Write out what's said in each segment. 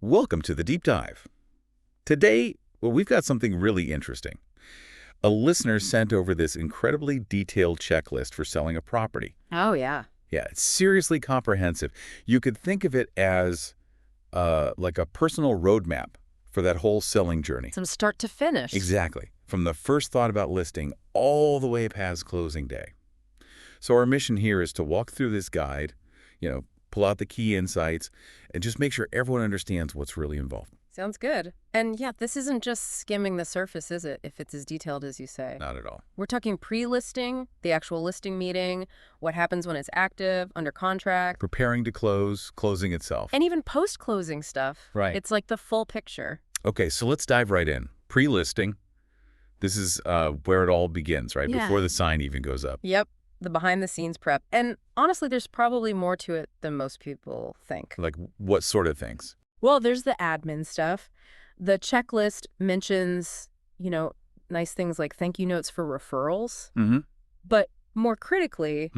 Welcome to the Deep Dive. Today, we've got something really interesting. A listener sent over this incredibly detailed checklist for selling a property. Oh, yeah. Yeah, it's seriously comprehensive. You could think of it as like a personal roadmap for that whole selling journey. From start to finish. Exactly. From the first thought about listing all the way past closing day. So our mission here is to walk through this guide, pull out the key insights, and just make sure everyone understands what's really involved. Sounds good. And yeah, this isn't just skimming the surface, is it, if it's as detailed as you say? Not at all. We're talking pre-listing, the actual listing meeting, what happens when it's active, under contract. Preparing to close, closing itself. And even post-closing stuff. Right. It's like the full picture. Okay, so let's dive right in. Pre-listing. This is where it all begins, right? Yeah. Before the sign even goes up. Yep. The behind-the-scenes prep. And honestly, there's probably more to it than most people think. Like what sort of things? Well, there's the admin stuff. The checklist mentions, nice things like thank you notes for referrals. Mm-hmm. But more critically,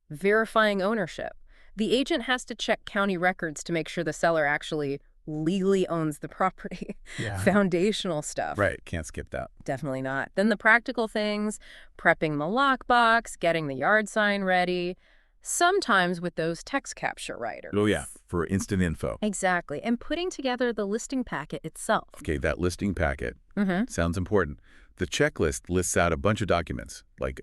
verifying ownership. The agent has to check county records to make sure the seller actually legally owns the property. Yeah. Foundational stuff. Right. Can't skip that. Definitely not. Then the practical things, prepping the lockbox, getting the yard sign ready, sometimes with those text capture writers. Oh, yeah. For instant info. Exactly. And putting together the listing packet itself. Okay, that listing packet Mm-hmm. sounds important. The checklist lists out a bunch of documents, like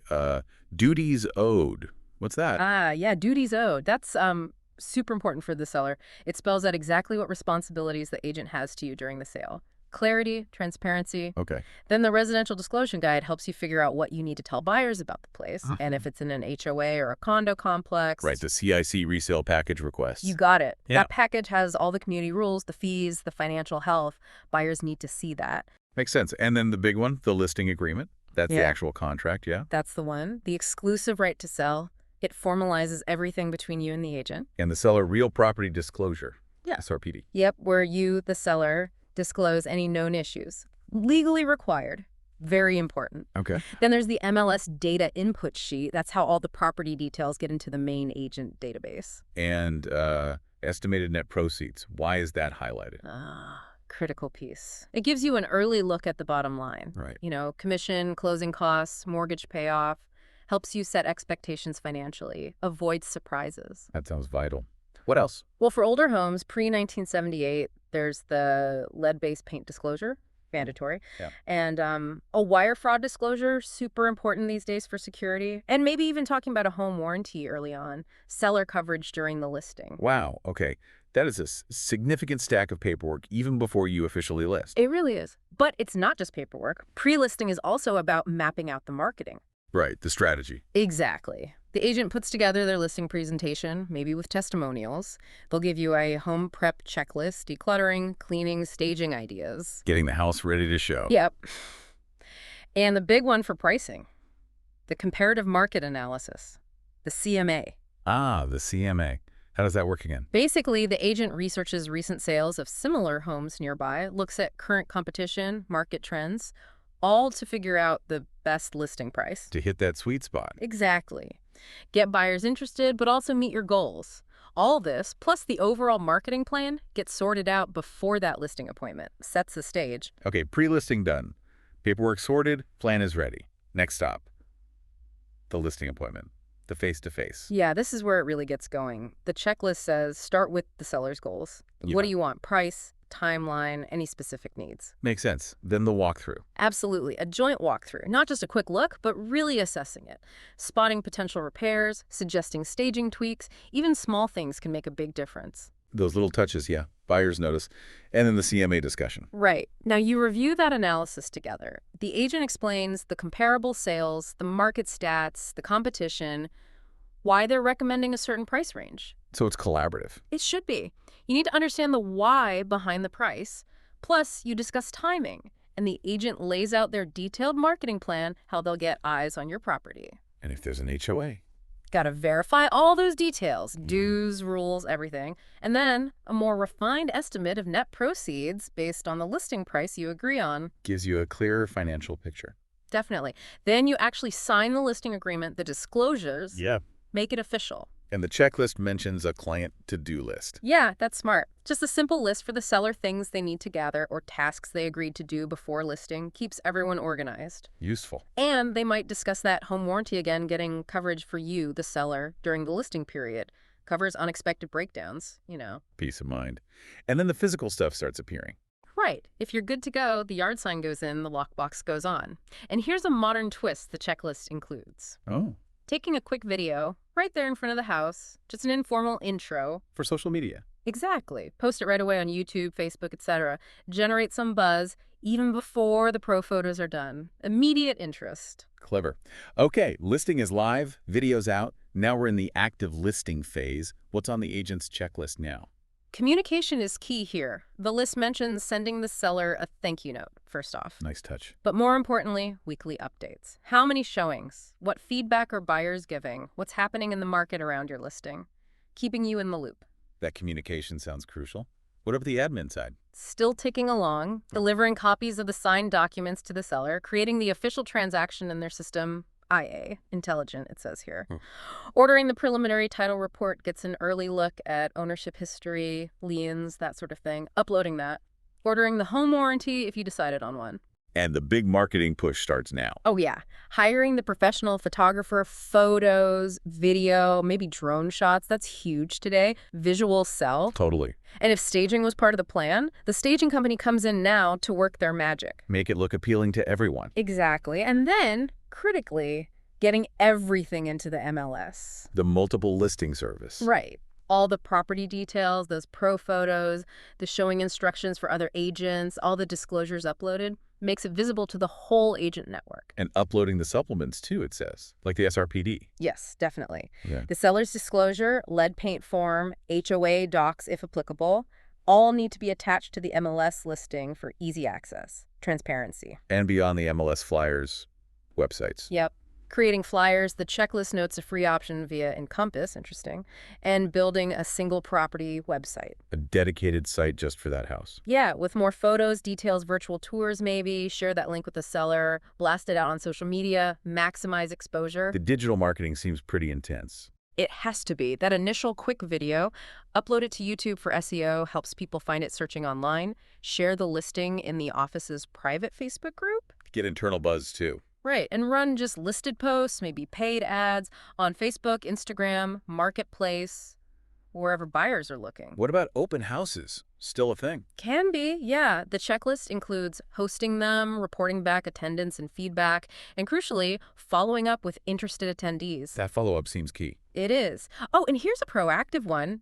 duties owed. What's that? Yeah, duties owed. That's super important for the seller. It spells out exactly what responsibilities the agent has to you during the sale. Clarity, transparency. Okay. Then the residential disclosure guide helps you figure out what you need to tell buyers about the place, and if it's in an HOA or a condo complex. Right, the CIC resale package request. You got it. Yeah. That package has all the community rules, the fees, the financial health. Buyers need to see that. Makes sense. And then the big one, the listing agreement. That's the Yeah. actual contract, yeah? That's the one. The exclusive right to sell. It formalizes everything between you and the agent. And the seller real property disclosure. Yeah. SRPD. Yep, where you, the seller, disclose any known issues. Legally required. Very important. Okay. Then there's the MLS data input sheet. That's how all the property details get into the main agent database. And estimated net proceeds. Why is that highlighted? Critical piece. It gives you an early look at the bottom line. Right. Commission, closing costs, mortgage payoff. Helps you set expectations financially. Avoid surprises. That sounds vital. What else? Well, for older homes, pre-1978, there's the lead-based paint disclosure, mandatory. Yeah. And a wire fraud disclosure, super important these days for security. And maybe even talking about a home warranty early on. Seller coverage during the listing. Wow. Okay. That is a significant stack of paperwork even before you officially list. It really is. But it's not just paperwork. Pre-listing is also about mapping out the marketing. Right. The strategy. Exactly. The agent puts together their listing presentation, maybe with testimonials. They'll give you a home prep checklist, decluttering, cleaning, staging ideas. Getting the house ready to show. Yep. And the big one for pricing, the comparative market analysis, the CMA. The CMA. How does that work again? Basically, the agent researches recent sales of similar homes nearby, looks at current competition, market trends, all to figure out the best listing price. To hit that sweet spot. Exactly. Get buyers interested, but also meet your goals. All this, plus the overall marketing plan, gets sorted out before that listing appointment. Sets the stage. Okay, pre-listing done. Paperwork sorted, plan is ready. Next stop, the listing appointment, the face-to-face. Yeah, this is where it really gets going. The checklist says start with the seller's goals. Yeah. What do you want? Price, timeline, any specific needs. Makes sense. Then the walkthrough. Absolutely. A joint walkthrough. Not just a quick look, but really assessing it. Spotting potential repairs, suggesting staging tweaks, even small things can make a big difference. Those little touches, yeah. Buyers notice. And then the CMA discussion. Right. Now, you review that analysis together. The agent explains the comparable sales, the market stats, the competition, why they're recommending a certain price range. So it's collaborative. It should be. You need to understand the why behind the price. Plus, you discuss timing, and the agent lays out their detailed marketing plan, how they'll get eyes on your property. And if there's an HOA. Got to verify all those details, dues, rules, everything. And then a more refined estimate of net proceeds based on the listing price you agree on. Gives you a clearer financial picture. Definitely. Then you actually sign the listing agreement, the disclosures. Yeah. Make it official. And the checklist mentions a client to-do list. Yeah, that's smart. Just a simple list for the seller, things they need to gather or tasks they agreed to do before listing, keeps everyone organized. Useful. And they might discuss that home warranty again, getting coverage for you, the seller, during the listing period. Covers unexpected breakdowns, you know. Peace of mind. And then the physical stuff starts appearing. Right. If you're good to go, the yard sign goes in, the lockbox goes on. And here's a modern twist the checklist includes. Oh. Taking a quick video right there in front of the house, just an informal intro. For social media. Exactly. Post it right away on YouTube, Facebook, etc. Generate some buzz even before the pro photos are done. Immediate interest. Clever. Okay, listing is live, video's out. Now we're in the active listing phase. What's on the agent's checklist now? Communication is key here. The list mentions sending the seller a thank you note, first off. Nice touch. But more importantly, weekly updates. How many showings? What feedback are buyers giving? What's happening in the market around your listing? Keeping you in the loop. That communication sounds crucial. What about the admin side? Still ticking along, delivering copies of the signed documents to the seller, creating the official transaction in their system, IA, intelligent, it says here. Ordering the preliminary title report gets an early look at ownership history, liens, that sort of thing. Uploading that. Ordering the home warranty if you decided on one. And the big marketing push starts now. Oh, yeah. Hiring the professional photographer, photos, video, maybe drone shots. That's huge today. Visuals sell. Totally. And if staging was part of the plan, the staging company comes in now to work their magic. Make it look appealing to everyone. Exactly. And then, critically, getting everything into the MLS. The multiple listing service. Right. All the property details, those pro photos, the showing instructions for other agents, all the disclosures uploaded, makes it visible to the whole agent network. And uploading the supplements, too, it says, like the SRPD. Yes, definitely. Yeah. The seller's disclosure, lead paint form, HOA docs if applicable, all need to be attached to the MLS listing for easy access, transparency. And beyond the MLS flyers, websites. Yep. Creating flyers, the checklist notes a free option via Encompass, interesting, and building a single property website. A dedicated site just for that house. Yeah, with more photos, details, virtual tours maybe, share that link with the seller, blast it out on social media, maximize exposure. The digital marketing seems pretty intense. It has to be. That initial quick video, upload it to YouTube for SEO, helps people find it searching online, share the listing in the office's private Facebook group. Get internal buzz, too. Right, and run just listed posts, maybe paid ads on Facebook, Instagram, Marketplace, wherever buyers are looking. What about open houses? Still a thing? Can be, yeah. The checklist includes hosting them, reporting back attendance and feedback, and crucially, following up with interested attendees. That follow-up seems key. It is. Oh, and here's a proactive one.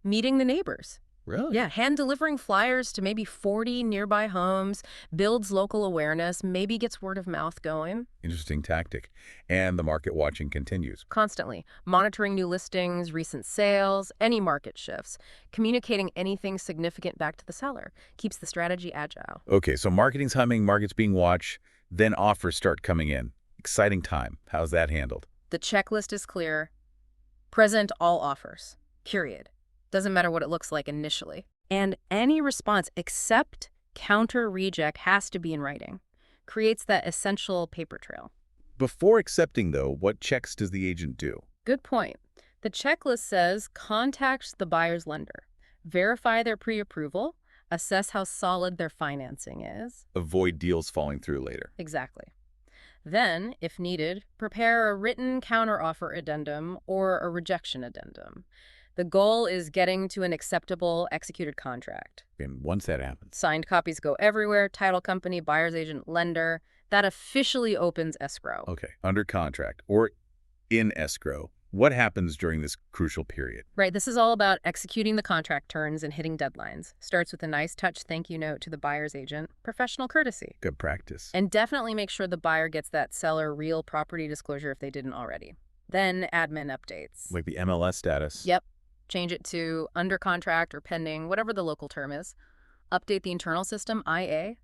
Meeting the neighbors. Really? Yeah, hand-delivering flyers to maybe 40 nearby homes, builds local awareness, maybe gets word of mouth going. Interesting tactic. And the market watching continues. Constantly. Monitoring new listings, recent sales, any market shifts. Communicating anything significant back to the seller. Keeps the strategy agile. Okay, so marketing's humming, market's being watched, then offers start coming in. Exciting time. How's that handled? The checklist is clear. Present all offers. Period. Doesn't matter what it looks like initially. And any response except counter reject has to be in writing. Creates that essential paper trail. Before accepting, though, what checks does the agent do? Good point. The checklist says contact the buyer's lender. Verify their pre-approval. Assess how solid their financing is. Avoid deals falling through later. Exactly. Then, if needed, prepare a written counteroffer addendum or a rejection addendum. The goal is getting to an acceptable executed contract. And once that happens, Signed copies go everywhere, title company, buyer's agent, lender. That officially opens escrow. okay, under contract or in escrow, what happens during this crucial period? Right, this is all about executing the contract terms and hitting deadlines. Starts with a nice touch thank you note to the buyer's agent, professional courtesy. Good practice. And definitely make sure the buyer gets that seller real property disclosure if they didn't already. Then admin updates. Like the MLS status. Yep. Change it to under contract or pending, whatever the local term is. Update the internal system, IA.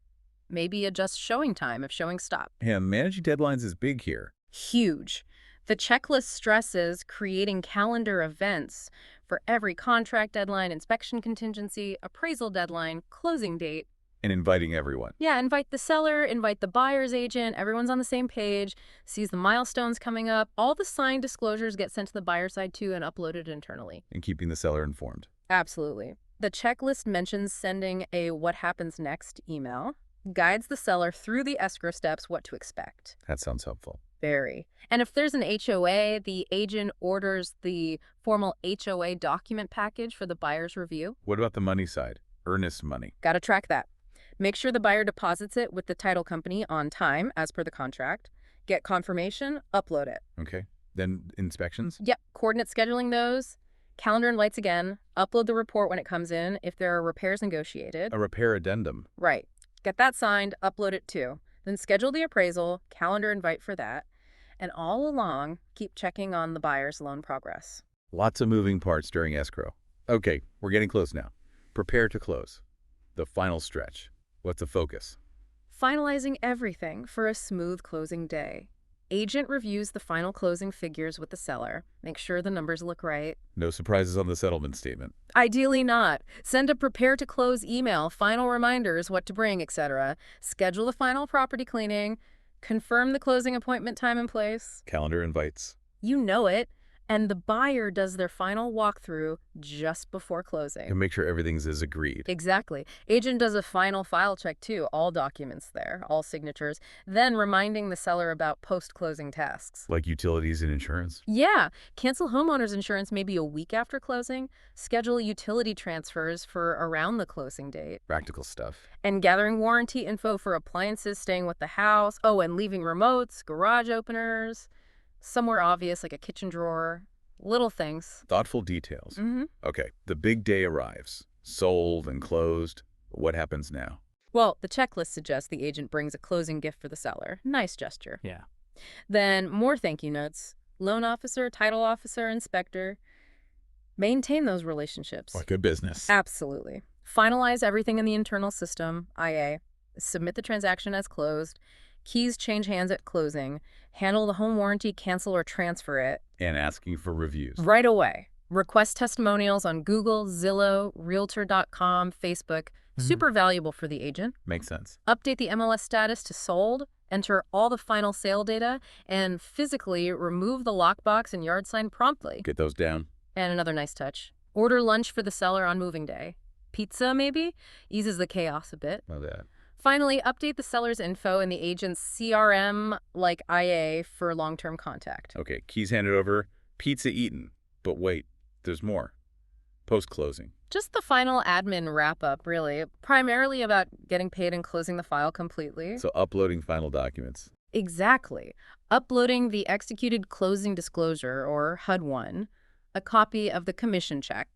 Maybe adjust showing time if showings stop. And managing deadlines is big here. Huge. The checklist stresses creating calendar events for every contract deadline, inspection contingency, appraisal deadline, closing date. And inviting everyone. Yeah, invite the seller, invite the buyer's agent, everyone's on the same page, sees the milestones coming up. All the signed disclosures get sent to the buyer side too and uploaded internally. And keeping the seller informed. Absolutely. The checklist mentions sending a what happens next email, guides the seller through the escrow steps, what to expect. That sounds helpful. Very. And if there's an HOA, the agent orders the formal HOA document package for the buyer's review. What about the money side? Earnest money. Got to track that. Make sure the buyer deposits it with the title company on time, as per the contract. Get confirmation, upload it. Okay. Then inspections? Yep, coordinate scheduling those. Calendar invites again. Upload the report when it comes in if there are repairs negotiated. A repair addendum. Right. Get that signed, upload it too. Then schedule the appraisal, calendar invite for that. And all along, keep checking on the buyer's loan progress. Lots of moving parts during escrow. Okay, we're getting close now. Prepare to close. The final stretch. What's the focus? Finalizing everything for a smooth closing day. Agent reviews the final closing figures with the seller. Make sure the numbers look right. No surprises on the settlement statement. Ideally not. Send a prepare to close email, final reminders, what to bring, etc. Schedule the final property cleaning. Confirm the closing appointment time and place. Calendar invites. You know it. And the buyer does their final walkthrough just before closing. And make sure everything's as agreed. Exactly. Agent does a final file check too, all documents there, all signatures, then reminding the seller about post-closing tasks. Like utilities and insurance? Yeah. Cancel homeowner's insurance maybe a week after closing. Schedule utility transfers for around the closing date. Practical stuff. And gathering warranty info for appliances staying with the house. Oh, and leaving remotes, garage openers. Somewhere obvious, like a kitchen drawer. Little things. Thoughtful details. Mm-hmm. Okay, the big day arrives. Sold and closed. What happens now? Well, the checklist suggests the agent brings a closing gift for the seller. Nice gesture. Yeah. Then more thank you notes. Loan officer, title officer, inspector. Maintain those relationships. Like a business. Absolutely. Finalize everything in the internal system, IA. Submit the transaction as closed. Keys change hands at closing. Handle the home warranty, cancel or transfer it. And asking for reviews. Right away. Request testimonials on Google, Zillow, Realtor.com, Facebook. Super valuable for the agent. Makes sense. Update the MLS status to sold. Enter all the final sale data. And physically remove the lockbox and yard sign promptly. Get those down. And another nice touch. Order lunch for the seller on moving day. Pizza, maybe? Eases the chaos a bit. Love that. Finally, update the seller's info in the agent's CRM, like IA, for long-term contact. Okay, keys handed over. Pizza eaten. But wait, there's more. Post-closing. Just the final admin wrap-up, really. Primarily about getting paid and closing the file completely. So uploading final documents. Exactly. Uploading the executed closing disclosure, or HUD-1, a copy of the commission check,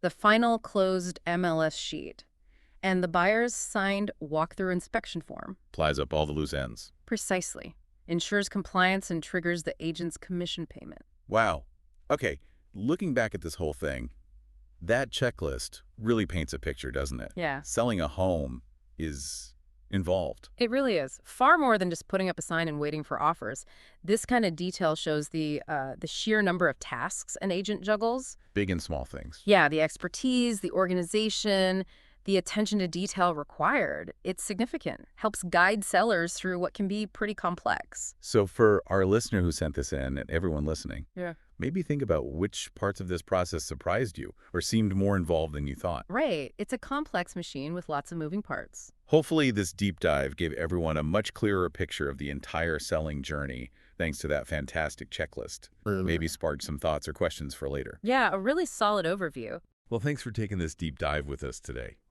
the final closed MLS sheet, and the buyer's signed walkthrough inspection form. Plies up all the loose ends. Precisely. Ensures compliance and triggers the agent's commission payment. Wow. Okay, looking back at this whole thing, that checklist really paints a picture, doesn't it? Yeah. Selling a home is involved. It really is. Far more than just putting up a sign and waiting for offers. This kind of detail shows the sheer number of tasks an agent juggles. Big and small things. Yeah, the expertise, the organization, the attention to detail required. It's significant. Helps guide sellers through what can be pretty complex. So for our listener who sent this in and everyone listening, Yeah. maybe think about which parts of this process surprised you or seemed more involved than you thought. Right. It's a complex machine with lots of moving parts. Hopefully this deep dive gave everyone a much clearer picture of the entire selling journey thanks to that fantastic checklist. Maybe sparked some thoughts or questions for later. Yeah, a really solid overview. Well, thanks for taking this deep dive with us today.